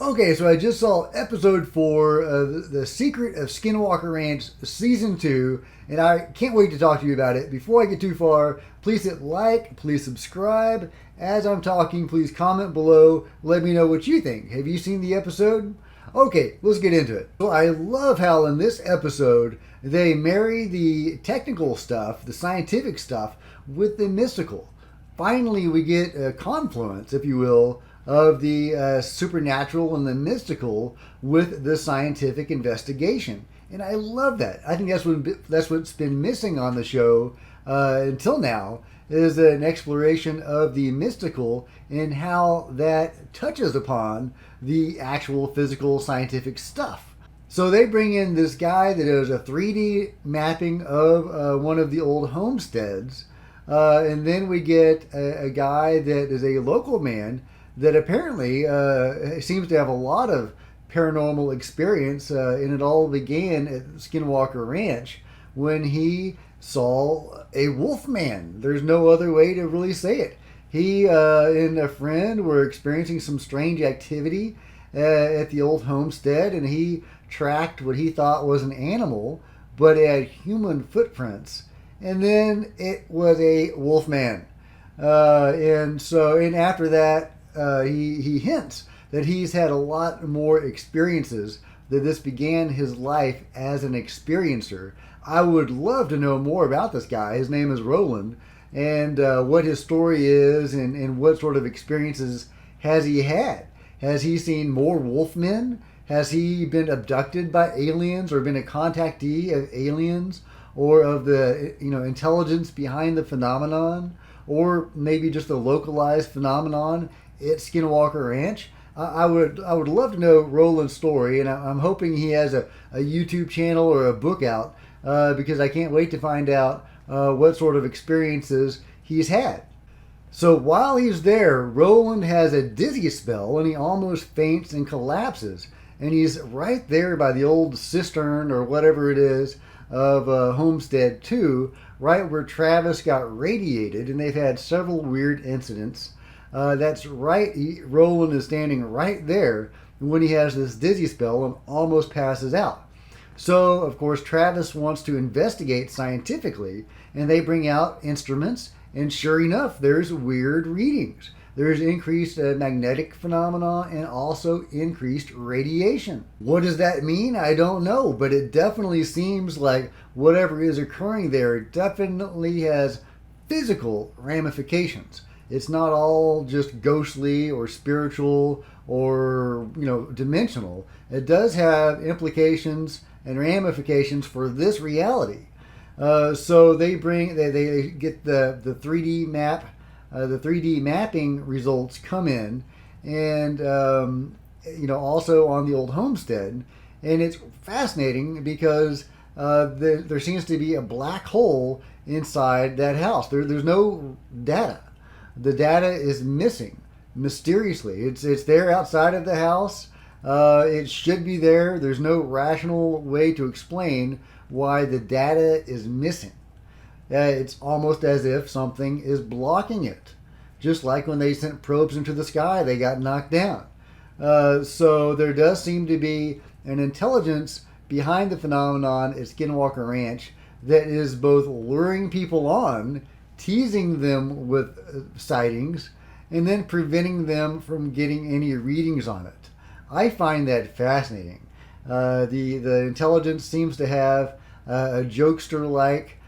Okay, so I just saw episode 4 of The Secret of Skinwalker Ranch Season 2, and I can't wait to talk to you about it. Before I get too far, please hit like, please subscribe. As I'm talking, please comment below. Let me know what you think. Have you seen the episode? Okay, let's get into it. Well, I love how in this episode they marry the technical stuff, the scientific stuff, with the mystical. Finally, we get a confluence, if you will, of the supernatural and the mystical with the scientific investigation, and I love that. I think that's what's been missing on the show until now, is an exploration of the mystical and how that touches upon the actual physical scientific stuff. So they bring in this guy that does a 3D mapping of one of the old homesteads, and then we get a guy that is a local man that apparently seems to have a lot of paranormal experience, and it all began at Skinwalker Ranch when he saw a wolf man. There's no other way to really say it. He and a friend were experiencing some strange activity at the old homestead, and he tracked what he thought was an animal, but it had human footprints. And then it was a wolf man. And after that, he hints that he's had a lot more experiences, that this began his life as an experiencer. I would love to know more about this guy. His name is Roland, and what his story is, and what sort of experiences has he had. Has he seen more wolfmen? Has he been abducted by aliens or been a contactee of aliens or of the intelligence behind the phenomenon, or maybe just a localized phenomenon at Skinwalker Ranch? I would love to know Roland's story, and I'm hoping he has a YouTube channel or a book out, because I can't wait to find out what sort of experiences he's had. So while he's there, Roland has a dizzy spell, and he almost faints and collapses. And he's right there by the old cistern or whatever it is of Homestead 2, right where Travis got radiated, and they've had several weird incidents. That's right. Roland is standing right there when he has this dizzy spell and almost passes out. So, of course, Travis wants to investigate scientifically, and they bring out instruments, and sure enough, there's weird readings. There's increased magnetic phenomena and also increased radiation. What does that mean? I don't know, but it definitely seems like whatever is occurring there definitely has physical ramifications. It's not all just ghostly or spiritual or dimensional. It does have implications and ramifications for this reality. So they get the 3D map. The 3D mapping results come in, and also on the old homestead, and it's fascinating because there seems to be a black hole inside that house. There's no data. The data is missing mysteriously. It's there outside of the house. It should be there. There's no rational way to explain why the data is missing. It's almost as if something is blocking it. Just like when they sent probes into the sky, they got knocked down. So there does seem to be an intelligence behind the phenomenon at Skinwalker Ranch that is both luring people on, teasing them with sightings, and then preventing them from getting any readings on it. I find that fascinating. The intelligence seems to have a jokester-like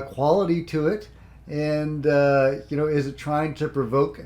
quality to it, and is it trying to provoke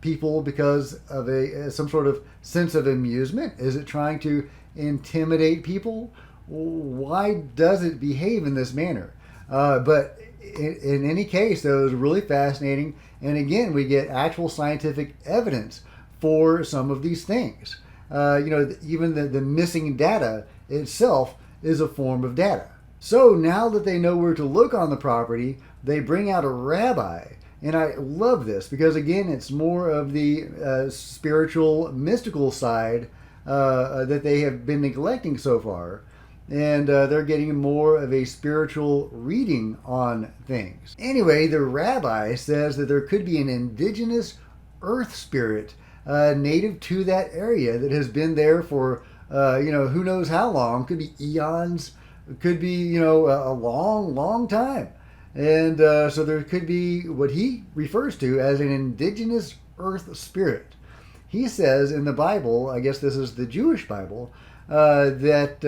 people because of some sort of sense of amusement? Is it trying to intimidate people? Why does it behave in this manner? But in any case, though, it was really fascinating, and again, we get actual scientific evidence for some of these things. Even the missing data itself is a form of data. So now that they know where to look on the property, they bring out a rabbi. And I love this because, again, it's more of the spiritual, mystical side that they have been neglecting so far. And they're getting more of a spiritual reading on things. Anyway, the rabbi says that there could be an indigenous earth spirit native to that area that has been there for who knows how long. Could be eons, could be a long, long time. And so there could be what he refers to as an indigenous earth spirit. He says in the Bible, I guess this is the Jewish Bible, that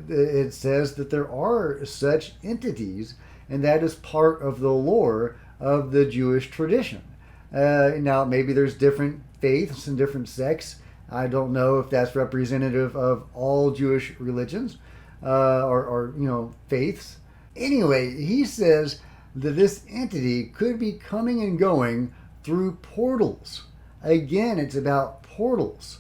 it says that there are such entities, and that is part of the lore of the Jewish tradition. Now, maybe there's different faiths and different sects. I don't know if that's representative of all Jewish religions or faiths. Anyway, he says that this entity could be coming and going through portals. Again, it's about portals.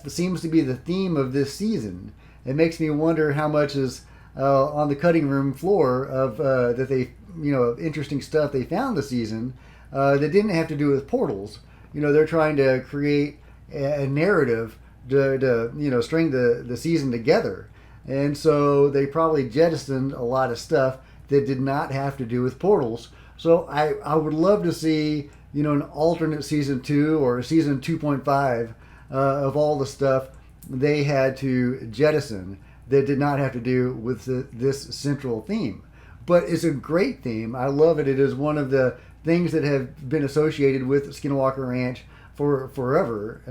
Seems to be the theme of this season. It makes me wonder how much is on the cutting room floor of that they, of interesting stuff they found this season that didn't have to do with portals. They're trying to create a narrative to string the season together. And so they probably jettisoned a lot of stuff that did not have to do with portals. So I would love to see, an alternate season 2 or season 2.5 of all the stuff they had to jettison that did not have to do with this central theme. But it's a great theme. I love it. It is one of the things that have been associated with Skinwalker Ranch for forever.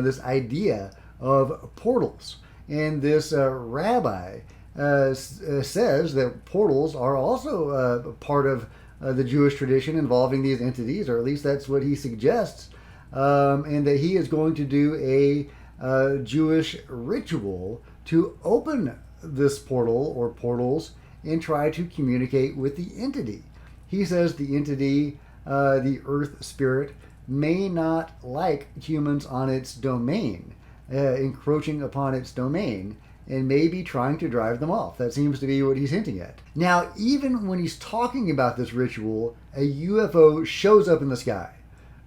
This idea of portals. And this rabbi says that portals are also part of the Jewish tradition involving these entities, or at least that's what he suggests, and that he is going to do a Jewish ritual to open this portal or portals and try to communicate with the entity. He says the entity, the earth spirit, may not like humans on its domain, encroaching upon its domain, and maybe trying to drive them off. That seems to be what he's hinting at. Now, even when he's talking about this ritual, a UFO shows up in the sky.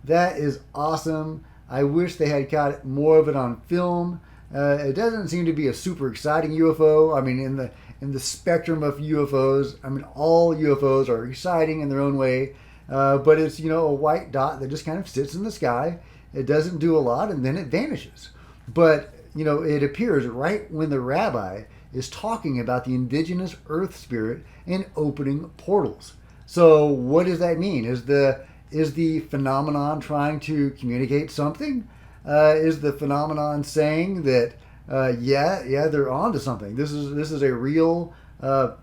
That is awesome. I wish they had got more of it on film. It doesn't seem to be a super exciting UFO. I mean, in the spectrum of UFOs, all UFOs are exciting in their own way, but it's a white dot that just kind of sits in the sky. It doesn't do a lot, and then it vanishes. But it appears right when the rabbi is talking about the indigenous earth spirit and opening portals. So what does that mean? Is the phenomenon trying to communicate something? Is the phenomenon saying that they're onto something? This is a real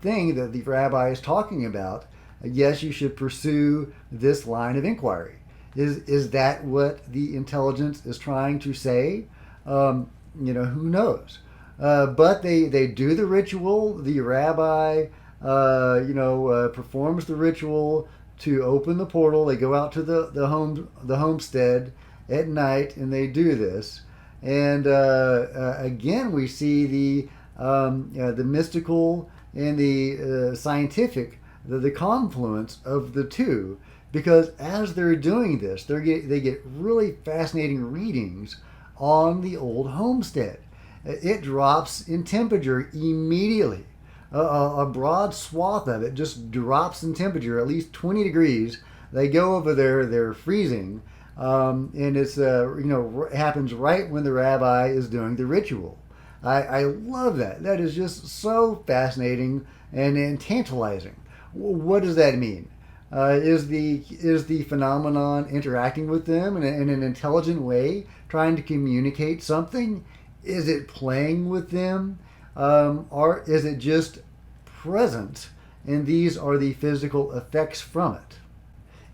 thing that the rabbi is talking about. Yes, you should pursue this line of inquiry. Is that what the intelligence is trying to say? Who knows? But they do the ritual. The rabbi, performs the ritual to open the portal. They go out to the homestead at night, and they do this. And again, we see the mystical and the scientific, the confluence of the two. Because as they're doing this, they get really fascinating readings on the old homestead. It drops in temperature immediately. A broad swath of it just drops in temperature, at least 20 degrees. They go over there, they're freezing, and it's happens right when the rabbi is doing the ritual. I love that. That is just so fascinating and tantalizing. What does that mean? Is the phenomenon interacting with them in an intelligent way, trying to communicate something? Is it playing with them? Or is it just present, and these are the physical effects from it?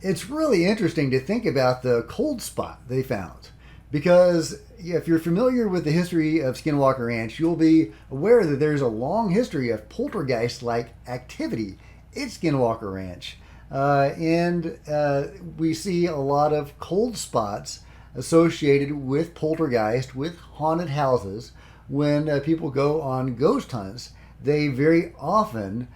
It's really interesting to think about the cold spot they found, because if you're familiar with the history of Skinwalker Ranch, you'll be aware that there's a long history of poltergeist-like activity at Skinwalker Ranch. And we see a lot of cold spots associated with poltergeist, with haunted houses. When people go on ghost hunts, they very often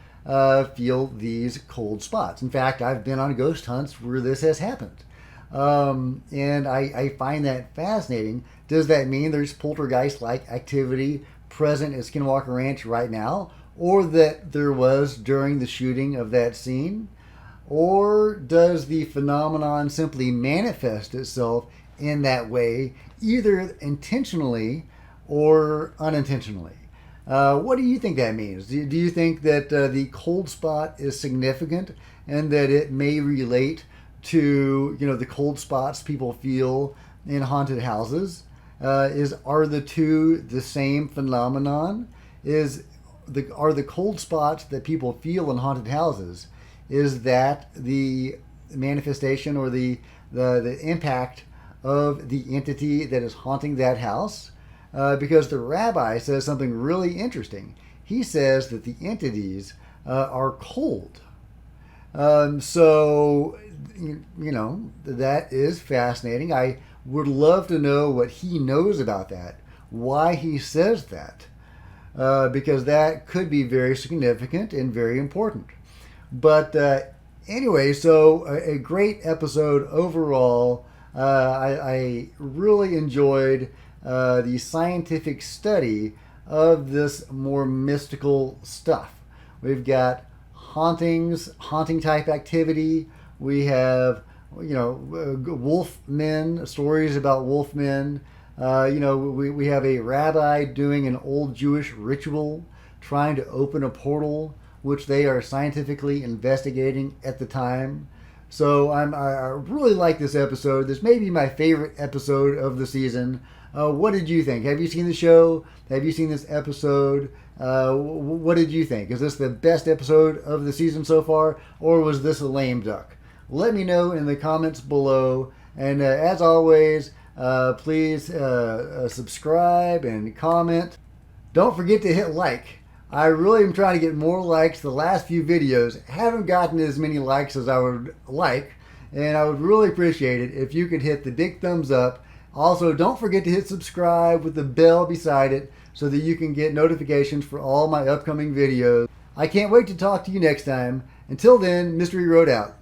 feel these cold spots. In fact, I've been on ghost hunts where this has happened. And I find that fascinating. Does that mean there's poltergeist-like activity present at Skinwalker Ranch right now? Or that there was during the shooting of that scene? Or does the phenomenon simply manifest itself in that way either intentionally or unintentionally. What do you think that means? Do you think that the cold spot is significant and that it may relate to the cold spots people feel in haunted houses? Are the two the same phenomenon? Are the cold spots that people feel in haunted houses, is that the manifestation or the impact of the entity that is haunting that house? Because the rabbi says something really interesting. He says that the entities are cold. So, that is fascinating. I would love to know what he knows about that, why he says that, because that could be very significant and very important. But anyway, so a great episode overall. I really enjoyed the scientific study of this more mystical stuff. We've got haunting type activity. We have, wolf men, stories about wolf men. We have a rabbi doing an old Jewish ritual, trying to open a portal, which they are scientifically investigating at the time. So I really like this episode. This may be my favorite episode of the season. What did you think? Have you seen the show? Have you seen this episode? What did you think? Is this the best episode of the season so far, or was this a lame duck? Let me know in the comments below. And as always, please subscribe and comment. Don't forget to hit like. I really am trying to get more likes. The last few videos haven't gotten as many likes as I would like, and I would really appreciate it if you could hit the big thumbs up. Also, don't forget to hit subscribe with the bell beside it so that you can get notifications for all my upcoming videos. I can't wait to talk to you next time. Until then, Mystery Road out.